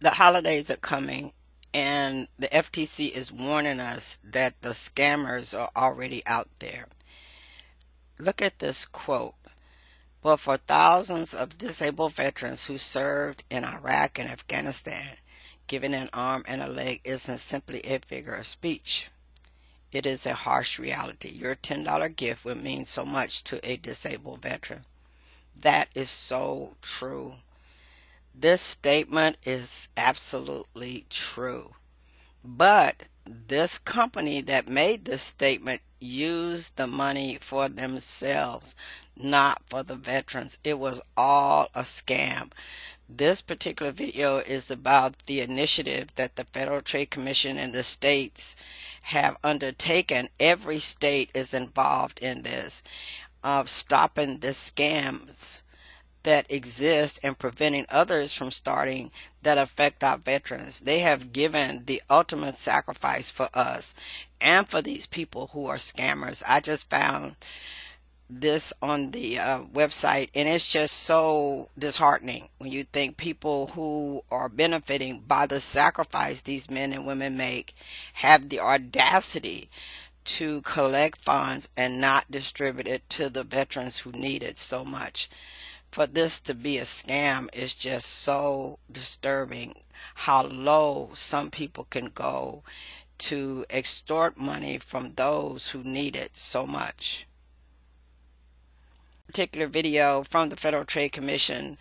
The holidays are coming, and the FTC is warning us that the scammers are already out there. Look at this quote. But for thousands of disabled veterans who served in Iraq and Afghanistan, giving an arm and a leg isn't simply a figure of speech. It is a harsh reality. Your $10 gift would mean so much to a disabled veteran. That is so true. This statement is absolutely true. But this company that made this statement used the money for themselves, not for the veterans. It was all a scam. This particular video is about the initiative that the Federal Trade Commission and the states have undertaken. Every state is involved in this, of stopping the scams that exist and preventing others from starting that affect our veterans. They have given the ultimate sacrifice for us and for these people who are scammers. I just found this on the website, and it's just so disheartening when you think people who are benefiting by the sacrifice these men and women make have the audacity to collect funds and not distribute it to the veterans who need it so much. For this to be a scam is just so disturbing, how low some people can go to extort money from those who need it so much. A particular video from the Federal Trade Commission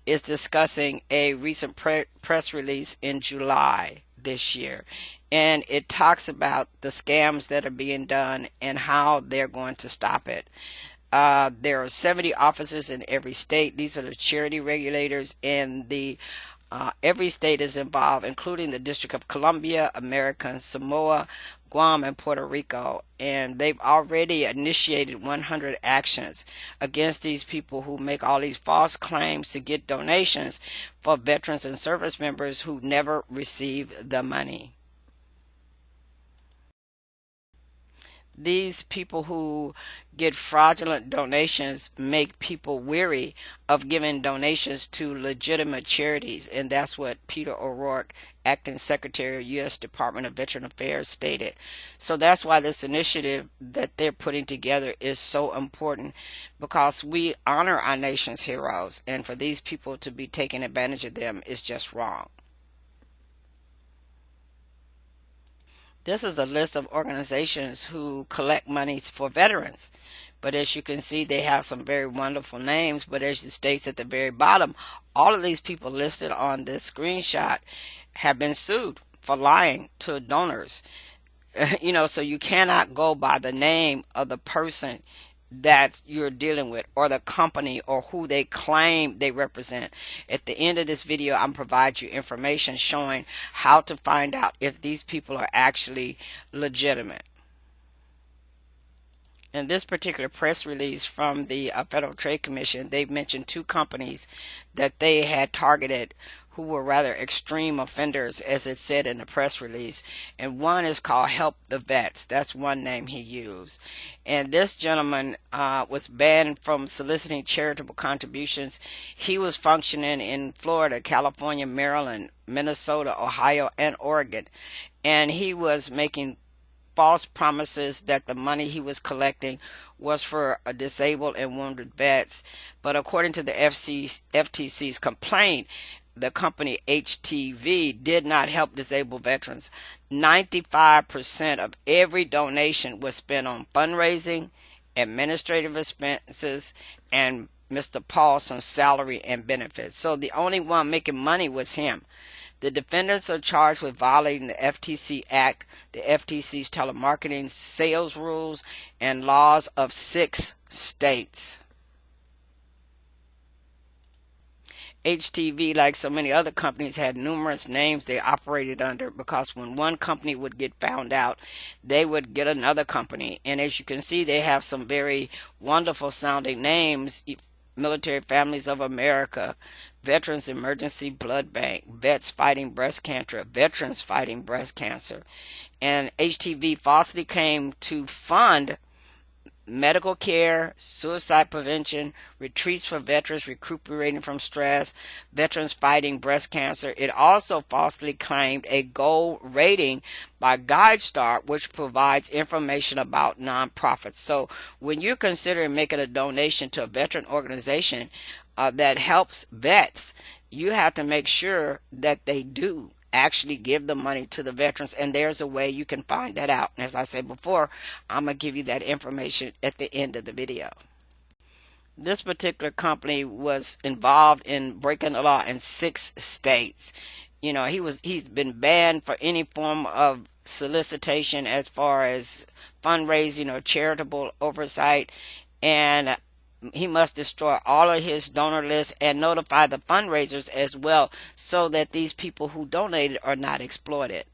is discussing a recent press release in July this year, and it talks about the scams that are being done and how they're going to stop it. There are 70 officers in every state. These are the charity regulators, and every state is involved, including the District of Columbia, American Samoa, Guam, and Puerto Rico. And they've already initiated 100 actions against these people who make all these false claims to get donations for veterans and service members who never receive the money. These people who get fraudulent donations make people weary of giving donations to legitimate charities, and that's what Peter O'Rourke, acting Secretary of U.S. Department of Veteran Affairs, stated. So that's why this initiative that they're putting together is so important, because we honor our nation's heroes, and for these people to be taking advantage of them is just wrong. This is a list of organizations who collect monies for veterans. But as you can see, they have some very wonderful names. But as it states at the very bottom, all of these people listed on this screenshot have been sued for lying to donors. So you cannot go by the name of the person that you're dealing with, or the company, or who they claim they represent. At the end of this video, I'm providing you information showing how to find out if these people are actually legitimate. In this particular press release from the Federal Trade Commission, they've mentioned two companies that they had targeted who were rather extreme offenders, as it said in the press release. And one is called Help the Vets. That's one name he used. And this gentleman was banned from soliciting charitable contributions. He was functioning in Florida, California, Maryland, Minnesota, Ohio, and Oregon. And he was making false promises that the money he was collecting was for disabled and wounded vets. But according to the FTC's complaint, the company HTV did not help disabled veterans. 95% of every donation was spent on fundraising, administrative expenses, and Mr. Paulson's salary and benefits. So the only one making money was him. The defendants are charged with violating the FTC Act, the FTC's telemarketing sales rules, and laws of 6 states. HTV, like so many other companies, had numerous names they operated under, because when one company would get found out, they would get another company. And as you can see, they have some very wonderful sounding names: Military Families of America, Veterans Emergency Blood Bank, Vets Fighting Breast Cancer, Veterans Fighting Breast Cancer. And HTV falsely came to fund medical care, suicide prevention, retreats for veterans recuperating from stress, veterans fighting breast cancer. It also falsely claimed a gold rating by GuideStar, which provides information about nonprofits. So when you're considering making a donation to a veteran organization that helps vets, you have to make sure that they do actually give the money to the veterans, and there's a way you can find that out. And as I said before, I'm going to give you that information at the end of the video. This particular company was involved in breaking the law in 6 states. You know, he's been banned for any form of solicitation as far as fundraising or charitable oversight, and he must destroy all of his donor lists and notify the fundraisers as well, so that these people who donated are not exploited.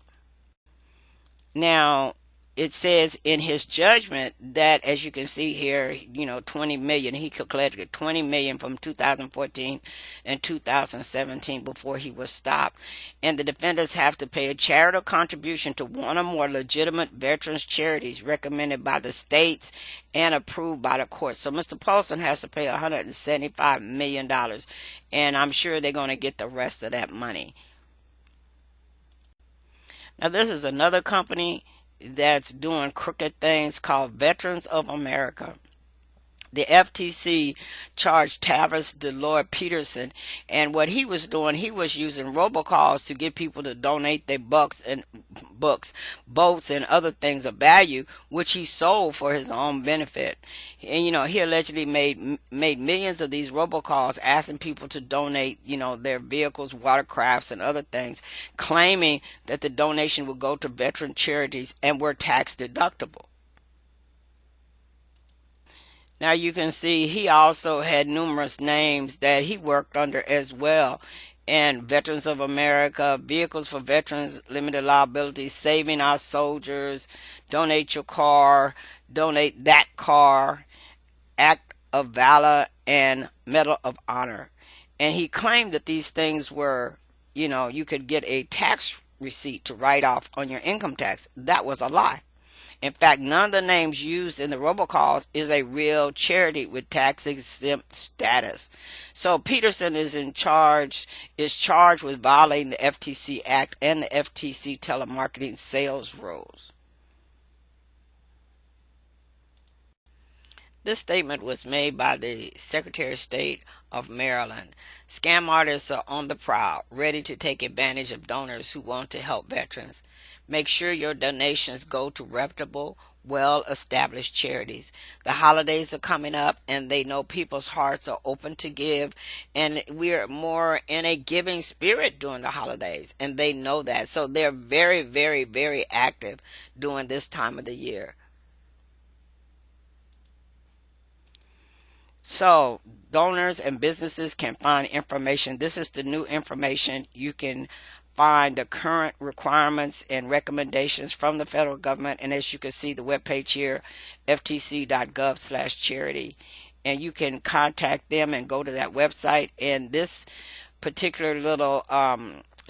Now, it says in his judgment that, as you can see here, 20 million, he collected 20 million from 2014 and 2017 before he was stopped. And the defendants have to pay a charitable contribution to one or more legitimate veterans charities recommended by the states and approved by the court. So Mr. Paulson has to pay $175 million, and I'm sure they're going to get the rest of that money. Now, this is another company that's doing crooked things called Veterans of America. The FTC charged Tavis Delord Peterson, and what he was doing, he was using robocalls to get people to donate their books, boats, and other things of value, which he sold for his own benefit. And he allegedly made millions of these robocalls asking people to donate, their vehicles, watercrafts, and other things, claiming that the donation would go to veteran charities and were tax deductible. Now you can see he also had numerous names that he worked under as well. And Veterans of America, Vehicles for Veterans, Limited Liability, Saving Our Soldiers, Donate Your Car, Donate That Car, Act of Valor, and Medal of Honor. And he claimed that these things were, you could get a tax receipt to write off on your income tax. That was a lie. In fact, none of the names used in the robocalls is a real charity with tax-exempt status. So Peterson is charged with violating the FTC Act and the FTC telemarketing sales rules. This statement was made by the Secretary of State of Maryland. Scam artists are on the prowl, ready to take advantage of donors who want to help veterans. Make sure your donations go to reputable, well-established charities. The holidays are coming up, and they know people's hearts are open to give, and we're more in a giving spirit during the holidays, and they know that. So they're very, very, very active during this time of the year. So donors and businesses can find information. This is the new information. You can find the current requirements and recommendations from the federal government. And as you can see, the webpage here, ftc.gov/charity. And you can contact them and go to that website. And this particular little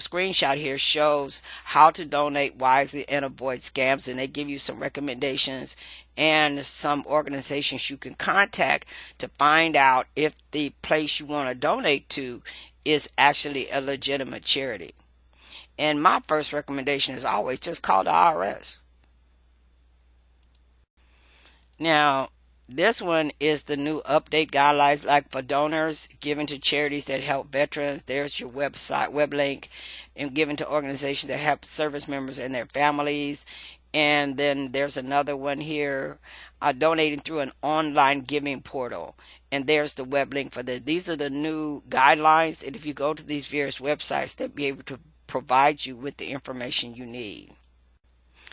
screenshot here shows how to donate wisely and avoid scams. And they give you some recommendations and some organizations you can contact to find out if the place you want to donate to is actually a legitimate charity. And my first recommendation is always just call the IRS. Now, this one is the new update guidelines, like for donors given to charities that help veterans. There's your website, web link, and given to organizations that help service members and their families. And then there's another one here, donating through an online giving portal. And there's the web link for that. These are the new guidelines. And if you go to these various websites, they'll be able to provide you with the information you need.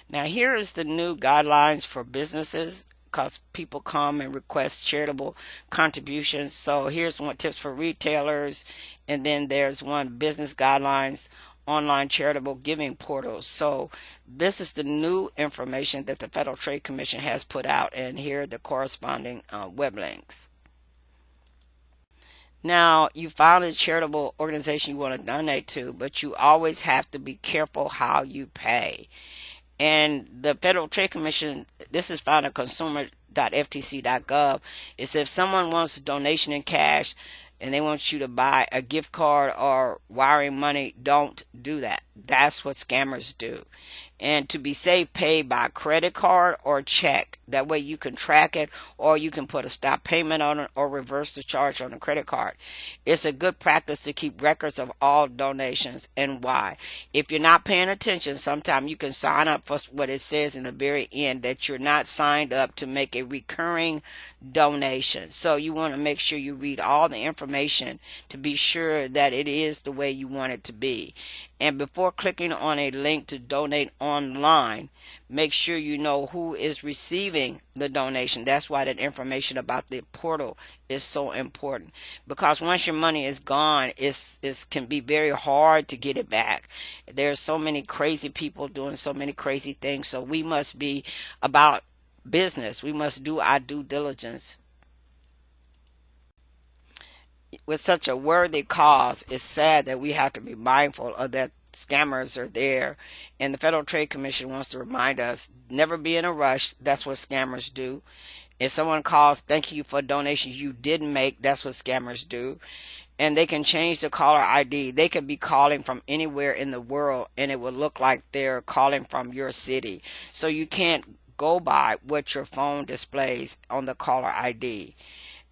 Now here is the new guidelines for businesses, because people come and request charitable contributions. So here's one, tips for retailers, and then there's one, business guidelines, online charitable giving portals. So this is the new information that the Federal Trade Commission has put out, and here are the corresponding web links. Now, you found a charitable organization you want to donate to, but you always have to be careful how you pay. And the Federal Trade Commission, this is found in Consumer www.ftc.gov. It's if someone wants a donation in cash and they want you to buy a gift card or wiring money, don't do that. That's what scammers do. And to be safe, pay by credit card or check. That way you can track it, or you can put a stop payment on it or reverse the charge on a credit card. It's a good practice to keep records of all donations and why. If you're not paying attention, sometimes you can sign up for what it says in the very end, that you're not signed up to make a recurring donation. So you want to make sure you read all the information to be sure that it is the way you want it to be. And before clicking on a link to donate online, make sure you know who is receiving the donation. That's why that information about the portal is so important, because once your money is gone, it can be very hard to get it back. There's so many crazy people doing so many crazy things, so we must be about business. We must do our due diligence. With such a worthy cause, it's sad that we have to be mindful of that scammers are there. And the Federal Trade Commission wants to remind us, never be in a rush. That's what scammers do. If someone calls thanking you for donations you didn't make, that's what scammers do. And they can change the caller ID. They could be calling from anywhere in the world, and it will look like they're calling from your city. So you can't go by what your phone displays on the caller ID.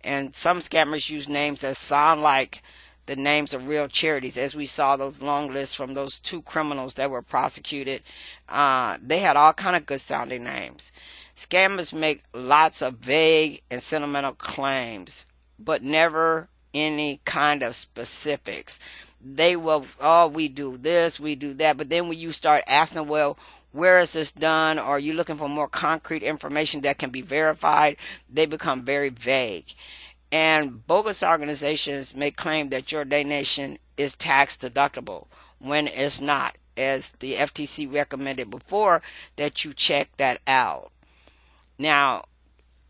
And some scammers use names that sound like the names of real charities. As we saw those long lists from those 2 criminals that were prosecuted, they had all kind of good sounding names. Scammers make lots of vague and sentimental claims, but never any kind of specifics. They will, oh, we do this, we do that, but then when you start asking them, well, where is this done, or are you looking for more concrete information that can be verified, they become very vague. And bogus organizations may claim that your donation is tax deductible when it's not, as the FTC recommended before that you check that out. Now,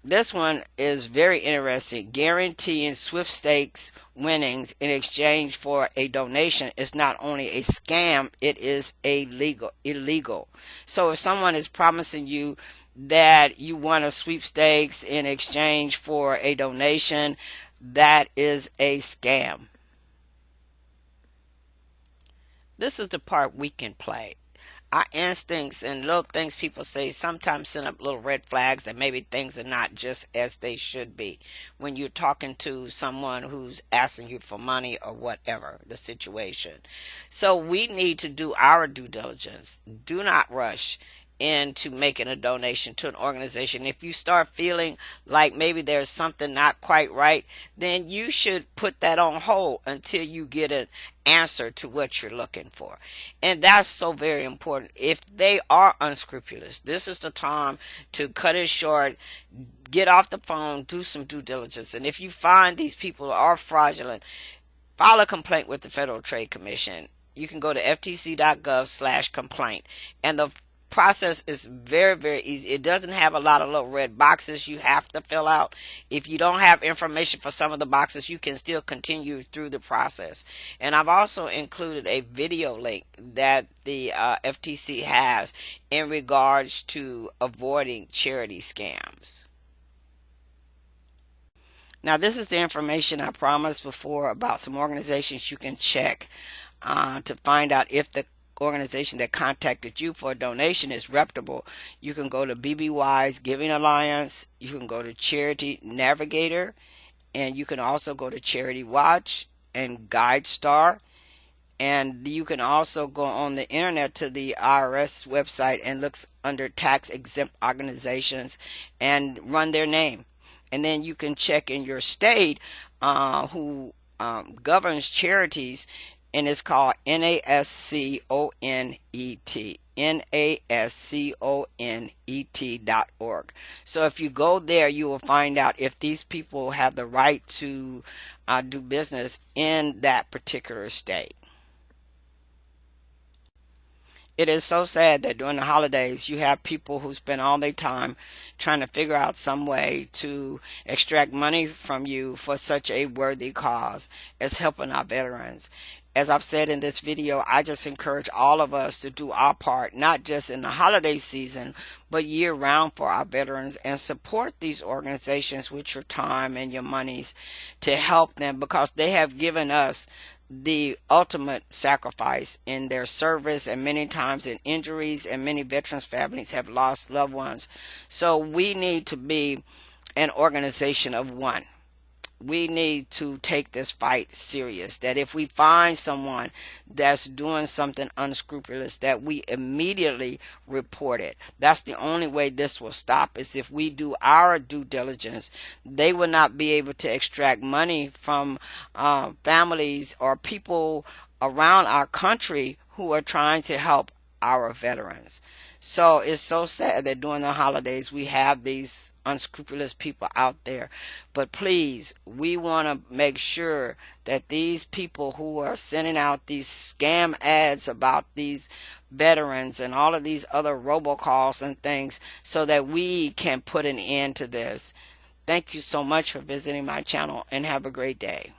this one is very interesting. Guaranteeing sweepstakes winnings in exchange for a donation is not only a scam, it is illegal. So if someone is promising you that you won a sweepstakes in exchange for a donation, that is a scam. This is the part we can play. Our instincts and little things people say sometimes send up little red flags that maybe things are not just as they should be when you're talking to someone who's asking you for money or whatever the situation. So we need to do our due diligence. Do not rush into making a donation to an organization. If you start feeling like maybe there's something not quite right, then you should put that on hold until you get an answer to what you're looking for. And that's so very important. If they are unscrupulous, this is the time to cut it short, get off the phone, do some due diligence. And if you find these people are fraudulent, file a complaint with the Federal Trade Commission. You can go to ftc.gov/complaint, and the process is very, very easy. It doesn't have a lot of little red boxes you have to fill out. If you don't have information for some of the boxes, you can still continue through the process. And I've also included a video link that the FTC has in regards to avoiding charity scams. Now, this is the information I promised before about some organizations you can check to find out if the organization that contacted you for a donation is reputable. You can go to BBY's Giving Alliance, you can go to Charity Navigator, and you can also go to Charity Watch and GuideStar. And you can also go on the internet to the IRS website and look under tax exempt organizations and run their name. And then you can check in your state who governs charities, and it's called NASCONET, NASCONET.org. So if you go there, you will find out if these people have the right to do business in that particular state. It is so sad that during the holidays you have people who spend all their time trying to figure out some way to extract money from you for such a worthy cause as helping our veterans. as I've said in this video, I just encourage all of us to do our part, not just in the holiday season, but year round for our veterans, and support these organizations with your time and your monies to help them, because they have given us the ultimate sacrifice in their service, and many times in injuries, and many veterans families have lost loved ones. So we need to be an organization of one. We need to take this fight serious, that if we find someone that's doing something unscrupulous, that we immediately report it. That's the only way this will stop, is if we do our due diligence. They will not be able to extract money from families or people around our country who are trying to help our veterans. So it's so sad that during the holidays we have these unscrupulous people out there. But please, we want to make sure that these people who are sending out these scam ads about these veterans and all of these other robocalls and things, so that we can put an end to this. Thank you so much for visiting my channel, and have a great day.